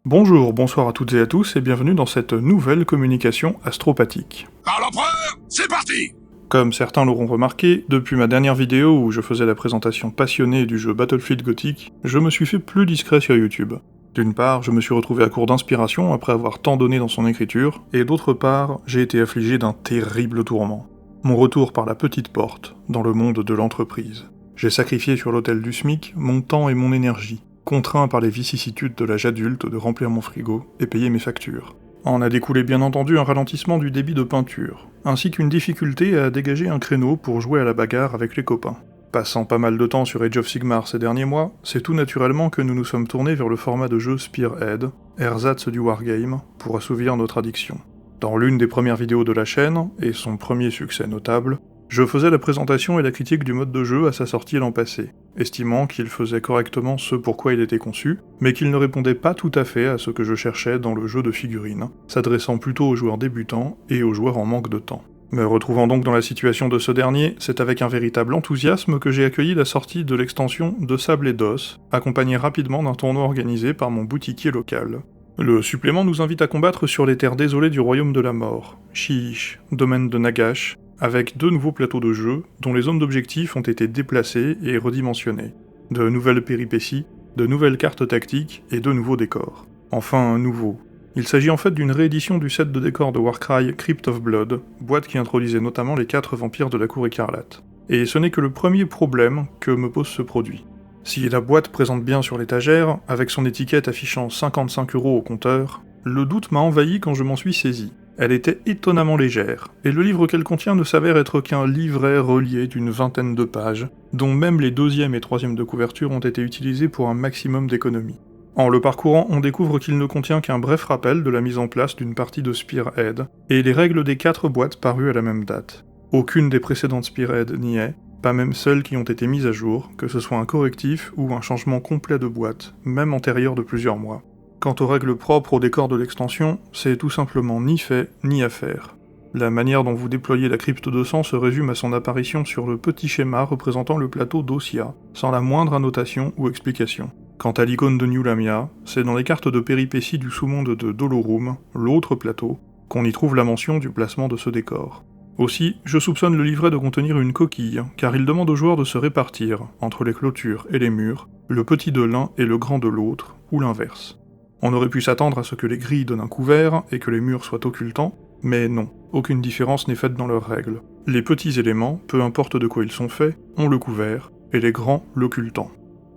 Bonjour, bonsoir à toutes et à tous et bienvenue dans cette nouvelle communication astropathique. Par l'empereur, c'est parti! Comme certains l'auront remarqué, depuis ma dernière vidéo où je faisais la présentation passionnée du jeu Battlefield Gothic, je me suis fait plus discret sur YouTube. D'une part, je me suis retrouvé à court d'inspiration après avoir tant donné dans son écriture, et d'autre part, j'ai été affligé d'un terrible tourment. Mon retour par la petite porte, dans le monde de l'entreprise. J'ai sacrifié sur l'autel du SMIC mon temps et mon énergie, contraint par les vicissitudes de l'âge adulte de remplir mon frigo et payer mes factures. En a découlé bien entendu un ralentissement du débit de peinture, ainsi qu'une difficulté à dégager un créneau pour jouer à la bagarre avec les copains. Passant pas mal de temps sur Age of Sigmar ces derniers mois, c'est tout naturellement que nous nous sommes tournés vers le format de jeu Spearhead, ersatz du wargame, pour assouvir notre addiction. Dans l'une des premières vidéos de la chaîne, et son premier succès notable, je faisais la présentation et la critique du mode de jeu à sa sortie l'an passé, estimant qu'il faisait correctement ce pourquoi il était conçu, mais qu'il ne répondait pas tout à fait à ce que je cherchais dans le jeu de figurines, s'adressant plutôt aux joueurs débutants et aux joueurs en manque de temps. Me retrouvant donc dans la situation de ce dernier, c'est avec un véritable enthousiasme que j'ai accueilli la sortie de l'extension de Sable et d'Os, accompagnée rapidement d'un tournoi organisé par mon boutiquier local. Le supplément nous invite à combattre sur les terres désolées du royaume de la mort, Shiish, domaine de Nagash, avec 2 nouveaux plateaux de jeu, dont les zones d'objectifs ont été déplacées et redimensionnées, de nouvelles péripéties, de nouvelles cartes tactiques et de nouveaux décors. Enfin un nouveau. Il s'agit en fait d'une réédition du set de décors de Warcry Crypt of Blood, boîte qui introduisait notamment les 4 vampires de la cour écarlate. Et ce n'est que le premier problème que me pose ce produit. Si la boîte présente bien sur l'étagère, avec son étiquette affichant 55 € au compteur, le doute m'a envahi quand je m'en suis saisi. Elle était étonnamment légère, et le livre qu'elle contient ne s'avère être qu'un livret relié d'une vingtaine de pages, dont même les 2e et 3e de couverture ont été utilisés pour un maximum d'économie. En le parcourant, on découvre qu'il ne contient qu'un bref rappel de la mise en place d'une partie de Spearhead, et les règles des 4 boîtes parues à la même date. Aucune des précédentes Spearhead n'y est, pas même celles qui ont été mises à jour, que ce soit un correctif ou un changement complet de boîte, même antérieur de plusieurs mois. Quant aux règles propres au décor de l'extension, c'est tout simplement ni fait, ni à faire. La manière dont vous déployez la crypte de sang se résume à son apparition sur le petit schéma représentant le plateau d'Ossia, sans la moindre annotation ou explication. Quant à l'icône de New Lamia, c'est dans les cartes de péripéties du sous-monde de Dolorum, l'autre plateau, qu'on y trouve la mention du placement de ce décor. Aussi, je soupçonne le livret de contenir une coquille, car il demande aux joueurs de se répartir, entre les clôtures et les murs, le petit de l'un et le grand de l'autre, ou l'inverse. On aurait pu s'attendre à ce que les grilles donnent un couvert et que les murs soient occultants, mais non, aucune différence n'est faite dans leurs règles. Les petits éléments, peu importe de quoi ils sont faits, ont le couvert, et les grands l'occultant.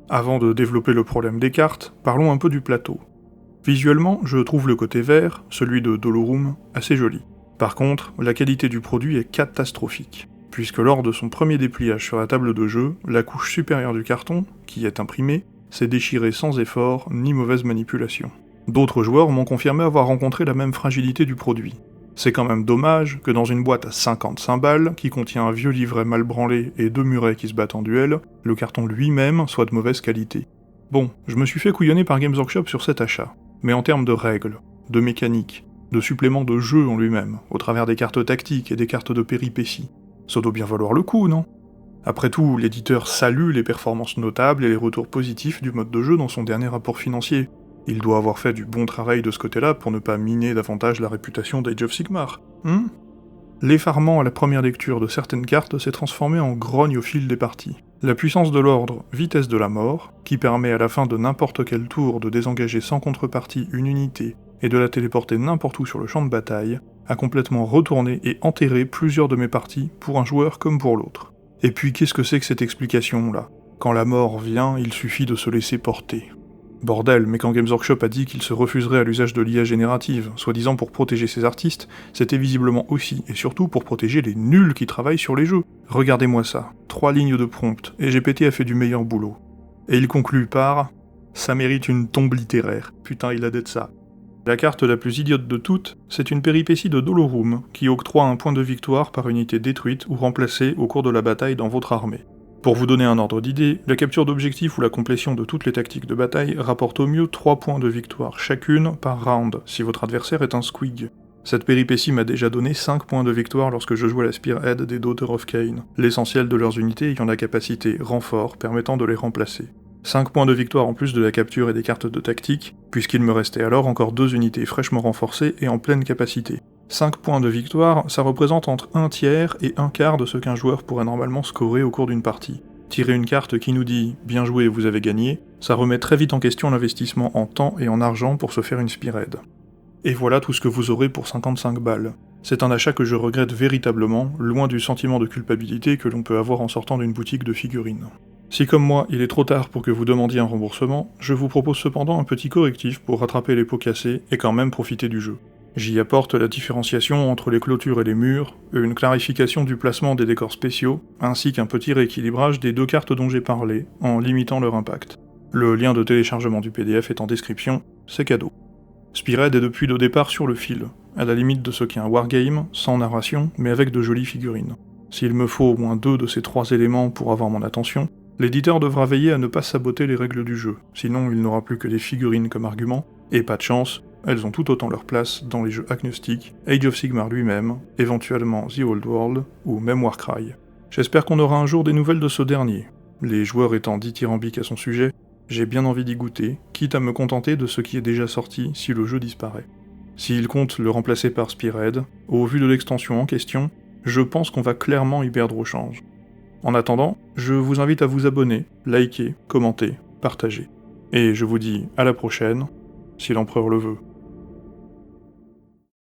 Avant de développer le problème des cartes, parlons un peu du plateau. Visuellement, je trouve le côté vert, celui de Dolorum, assez joli. Par contre, la qualité du produit est catastrophique, puisque lors de son premier dépliage sur la table de jeu, la couche supérieure du carton, qui est imprimée, s'est déchirée sans effort ni mauvaise manipulation. D'autres joueurs m'ont confirmé avoir rencontré la même fragilité du produit. C'est quand même dommage que dans une boîte à 55 balles, qui contient un vieux livret mal branlé et 2 murets qui se battent en duel, le carton lui-même soit de mauvaise qualité. Bon, je me suis fait couillonner par Games Workshop sur cet achat, mais en termes de règles, de mécanique, de suppléments de jeu en lui-même, au travers des cartes tactiques et des cartes de péripéties, ça doit bien valoir le coup, non ? Après tout, l'éditeur salue les performances notables et les retours positifs du mode de jeu dans son dernier rapport financier. Il doit avoir fait du bon travail de ce côté-là pour ne pas miner davantage la réputation d'Age of Sigmar. L'effarement à la première lecture de certaines cartes s'est transformé en grogne au fil des parties. La puissance de l'ordre Vitesse de la mort, qui permet à la fin de n'importe quel tour de désengager sans contrepartie une unité et de la téléporter n'importe où sur le champ de bataille, a complètement retourné et enterré plusieurs de mes parties, pour un joueur comme pour l'autre. Et puis qu'est-ce que c'est que cette explication-là ? Quand la mort vient, il suffit de se laisser porter. Bordel, mais quand Games Workshop a dit qu'il se refuserait à l'usage de l'IA générative, soi-disant pour protéger ses artistes, c'était visiblement aussi et surtout pour protéger les nuls qui travaillent sur les jeux. Regardez-moi ça, 3 lignes de prompt, et GPT a fait du meilleur boulot. Et il conclut par « Ça mérite une tombe littéraire, putain il a d'être ça ». La carte la plus idiote de toutes, c'est une péripétie de Dolorum, qui octroie un point de victoire par unité détruite ou remplacée au cours de la bataille dans votre armée. Pour vous donner un ordre d'idée, la capture d'objectif ou la complétion de toutes les tactiques de bataille rapporte au mieux 3 points de victoire chacune par round, si votre adversaire est un squig. Cette péripétie m'a déjà donné 5 points de victoire lorsque je jouais la Spearhead des Daughter of Cain, l'essentiel de leurs unités ayant la capacité renfort permettant de les remplacer. 5 points de victoire en plus de la capture et des cartes de tactique, puisqu'il me restait alors encore 2 unités fraîchement renforcées et en pleine capacité. 5 points de victoire, ça représente entre 1/3 et 1/4 de ce qu'un joueur pourrait normalement scorer au cours d'une partie. Tirer une carte qui nous dit « Bien joué, vous avez gagné », ça remet très vite en question l'investissement en temps et en argent pour se faire une Spearhead. Et voilà tout ce que vous aurez pour 55 balles. C'est un achat que je regrette véritablement, loin du sentiment de culpabilité que l'on peut avoir en sortant d'une boutique de figurines. Si comme moi, il est trop tard pour que vous demandiez un remboursement, je vous propose cependant un petit correctif pour rattraper les pots cassés et quand même profiter du jeu. J'y apporte la différenciation entre les clôtures et les murs, une clarification du placement des décors spéciaux, ainsi qu'un petit rééquilibrage des 2 cartes dont j'ai parlé, en limitant leur impact. Le lien de téléchargement du PDF est en description, c'est cadeau. Spearhead est depuis le départ sur le fil, à la limite de ce qu'est un wargame, sans narration, mais avec de jolies figurines. S'il me faut au moins 2 de ces 3 éléments pour avoir mon attention, l'éditeur devra veiller à ne pas saboter les règles du jeu, sinon il n'aura plus que des figurines comme argument, et pas de chance, elles ont tout autant leur place dans les jeux agnostiques, Age of Sigmar lui-même, éventuellement The Old World, ou même Warcry. J'espère qu'on aura un jour des nouvelles de ce dernier. Les joueurs étant dithyrambiques à son sujet, j'ai bien envie d'y goûter, quitte à me contenter de ce qui est déjà sorti si le jeu disparaît. S'il compte le remplacer par Spearhead, au vu de l'extension en question, je pense qu'on va clairement y perdre au change. En attendant, je vous invite à vous abonner, liker, commenter, partager. Et je vous dis à la prochaine, si l'empereur le veut.